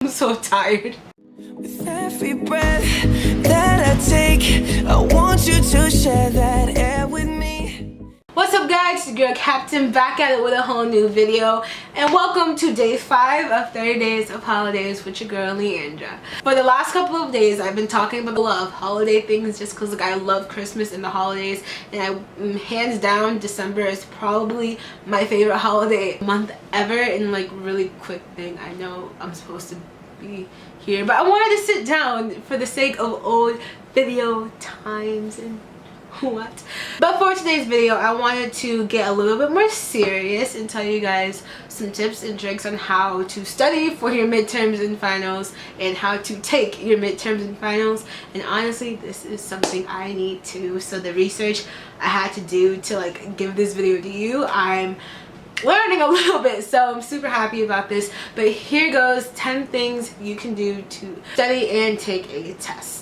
I'm so tired. With every breath that I take, I want you to share that air with me. What's up guys, it's your girl Captain back at it with a whole new video, and welcome to day 5 of 30 days of holidays with your girl Leandra. For the last couple of days I've been talking about the love holiday things just because I love Christmas and the holidays, and hands down December is probably my favorite holiday month ever. And like, really quick thing, I know I'm supposed to be here, but I wanted to sit down for the sake of old video times and what. But for today's video I wanted to get a little bit more serious and tell you guys some tips and tricks on how to study for your midterms and finals and how to take your midterms and finals. And honestly, this is something I need to, so the research I had to do to like give this video to you, I'm learning a little bit, so I'm super happy about this. But here goes 10 things you can do to study and take a test.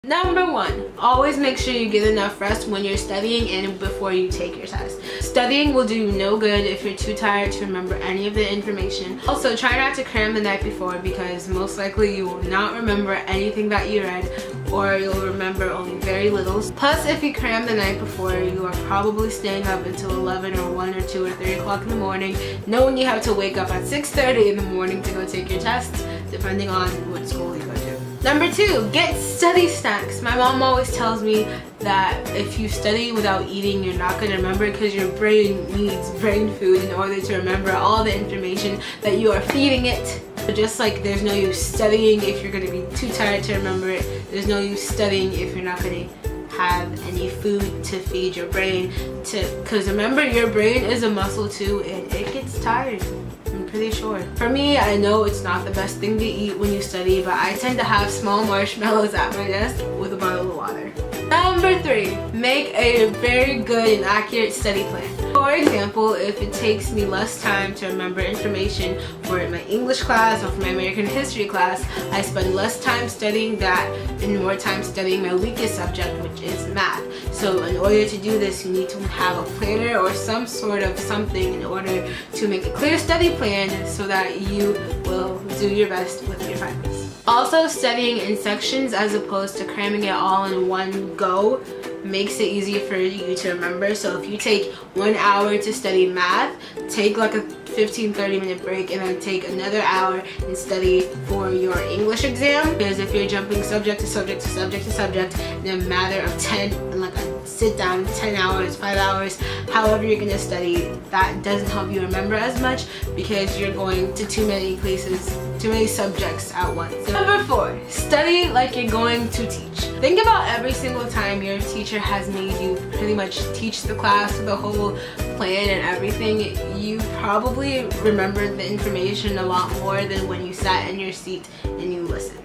Number 1, always make sure you get enough rest when you're studying and before you take your test. Studying will do you no good if you're too tired to remember any of the information. Also, try not to cram the night before, because most likely you will not remember anything that you read, or you'll remember only very little. Plus, if you cram the night before, you are probably staying up until 11 or 1 or 2 or 3 o'clock in the morning, knowing you have to wake up at 6:30 in the morning to go take your tests, depending on what school you go to. Number 2, get study snacks. My mom always tells me that if you study without eating, you're not going to remember, because your brain needs brain food in order to remember all the information that you are feeding it. Just like there's no use studying if you're going to be too tired to remember it, there's no use studying if you're not going to have any food to feed your brain, because remember, your brain is a muscle too and it gets tired. I'm pretty sure. For me, I know it's not the best thing to eat when you study, but I tend to have small marshmallows at my desk with a bottle of water. Number 3, make a very good and accurate study plan. For example, if it takes me less time to remember information for my English class or for my American history class, I spend less time studying that and more time studying my weakest subject, which is math. So in order to do this, you need to have a planner or some sort of something in order to make a clear study plan so that you will do your best with your finals. Also, studying in sections as opposed to cramming it all in one go makes it easier for you to remember. So if you take 1 hour to study math, take like a 15-30 minute break and then take another hour and study for your English exam. Because if you're jumping subject to subject to subject to subject in a matter of 10 and like a sit down 10 hours, 5 hours, however you're going to study, that doesn't help you remember as much because you're going to too many places, too many subjects at once. Number 4, study like you're going to teach. Think about every single time your teacher has made you pretty much teach the class, the whole plan and everything. You probably remembered the information a lot more than when you sat in your seat and you listened.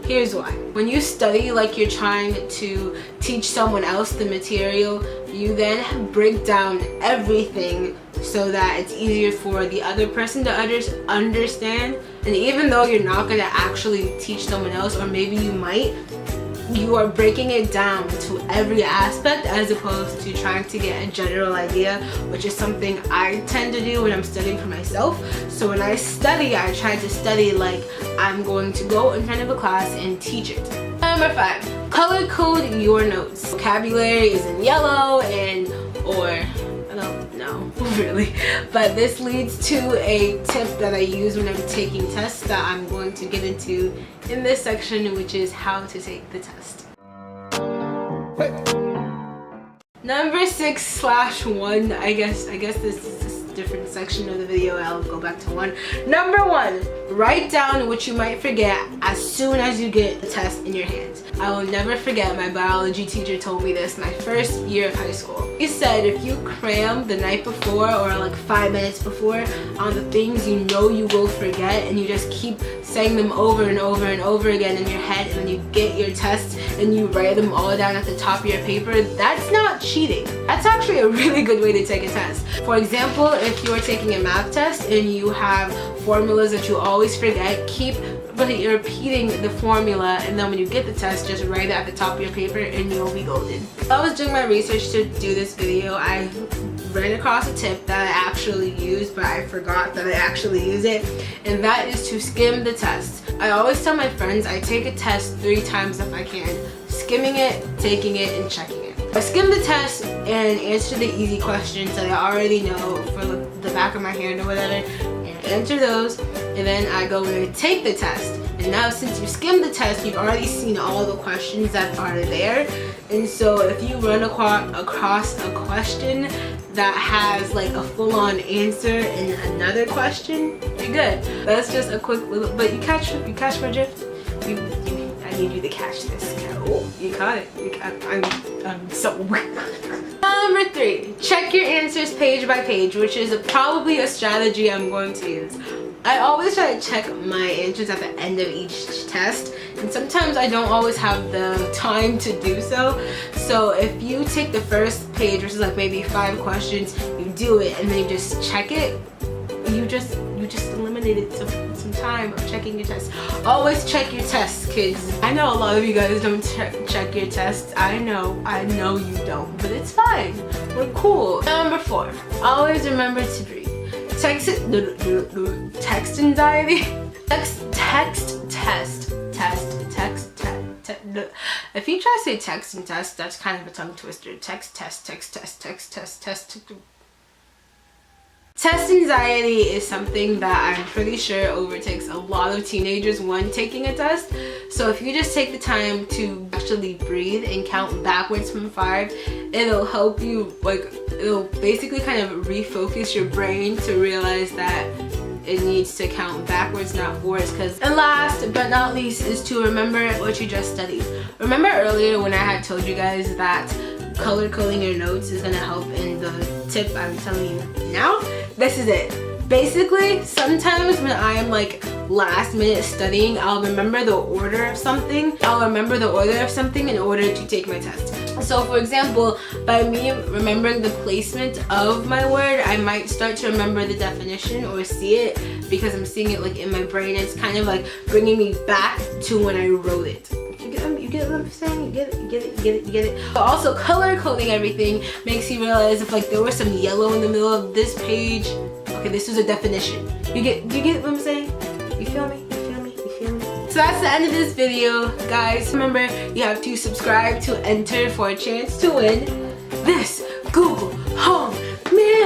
Here's why. When you study like you're trying to teach someone else the material, you then break down everything so that it's easier for the other person to understand. And even though you're not going to actually teach someone else, or maybe you might, you are breaking it down to every aspect as opposed to trying to get a general idea, which is something I tend to do when I'm studying for myself. So when I study, I try to study like I'm going to go in front of a class and teach it. Number 5, color code your notes. Vocabulary is in yellow or I don't know really, but this leads to a tip that I use when I'm taking tests that I'm going to get into in this section, which is how to take the test. Number 6/1, I guess this is a different section of the video. I'll go back to 1. Number 1, write down what you might forget as soon as you get the test in your hands. I will never forget, my biology teacher told me this my first year of high school. He said if you cram the night before or like 5 minutes before on the things you know you will forget, and you just keep saying them over and over and over again in your head, and then you get your test and you write them all down at the top of your paper, that's not cheating. That's actually a really good way to take a test. For example, if you're taking a math test and you have formulas that you always forget, keep repeating the formula, and then when you get the test, just write it at the top of your paper and you'll be golden. While I was doing my research to do this video, I ran across a tip that I actually used, but I forgot that I actually use it, and that is to skim the test. I always tell my friends I take a test 3 times if I can. Skimming it, taking it, and checking it. I skim the test and answer the easy questions that I already know for the back of my hand or whatever, and answer those, and then I go and take the test. And now since you skimmed the test, you've already seen all the questions that are there, and so if you run across a question that has like a full-on answer in another question, you're good. That's just a quick little, but you catch my drift? I need you to catch this. Oh, you caught it. I'm so Number 3, check your answers page by page, which is probably a strategy I'm going to use. I always try to check my answers at the end of each test, and sometimes I don't always have the time to do so. So if you take the first page, which is like maybe 5 questions, you do it and then you just check it, you just eliminated some time of checking your tests. Always check your tests, kids. I know a lot of you guys don't check your tests. I know you don't, but it's fine. We're cool. Number 4, always remember to breathe. Text anxiety. If you try to say text and test, that's kind of a tongue twister. Test anxiety is something that I'm pretty sure overtakes a lot of teenagers when taking a test. So if you just take the time to actually breathe and count backwards from 5, it'll help you, like, it'll basically kind of refocus your brain to realize that it needs to count backwards, not forwards. And last but not least is to remember what you just studied. Remember earlier when I had told you guys that color coding your notes is going to help in the tip I'm telling you now? This is it. Basically, sometimes when I am like last minute studying, I'll remember the order of something. In order to take my test. So for example, by me remembering the placement of my word, I might start to remember the definition or see it because I'm seeing it like in my brain. It's kind of like bringing me back to when I wrote it. You get what I'm saying? You get it. But also color coding everything makes you realize if like there was some yellow in the middle of this page, okay, this was a definition. Do you get what I'm saying? You feel me? So that's the end of this video, guys. Remember, you have to subscribe to enter for a chance to win this Google Home Mini.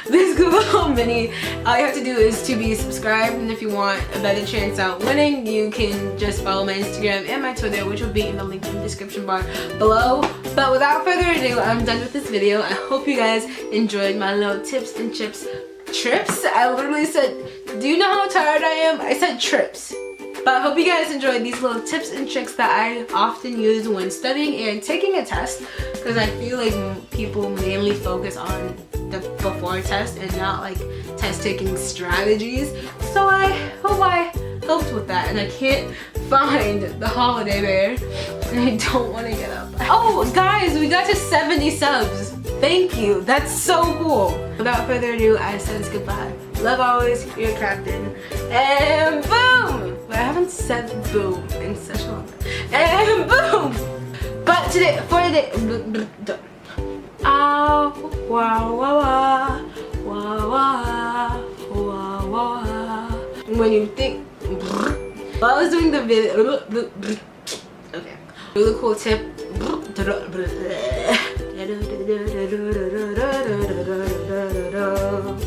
This Google Home Mini. All you have to do is to be subscribed, and if you want a better chance at winning, you can just follow my Instagram and my Twitter, which will be in the link in the description bar below. But without further ado, I'm done with this video. I hope you guys enjoyed my little tips and trips. I literally said, do you know how tired I am? I said trips. But I hope you guys enjoyed these little tips and tricks that I often use when studying and taking a test, because I feel like people mainly focus on the before test and not like test taking strategies. So I hope I helped with that, and I can't find the holiday bear and I don't want to get up. Oh guys, we got to 70 subs. Thank you, that's so cool. Without further ado, I says goodbye. Love always, your captain. And boom! But I haven't said boom in such a long time. And boom! But today, for today, ow, wow, wow, wow, wow, wow, wow. When you think, while I was doing the video, okay, really cool tip.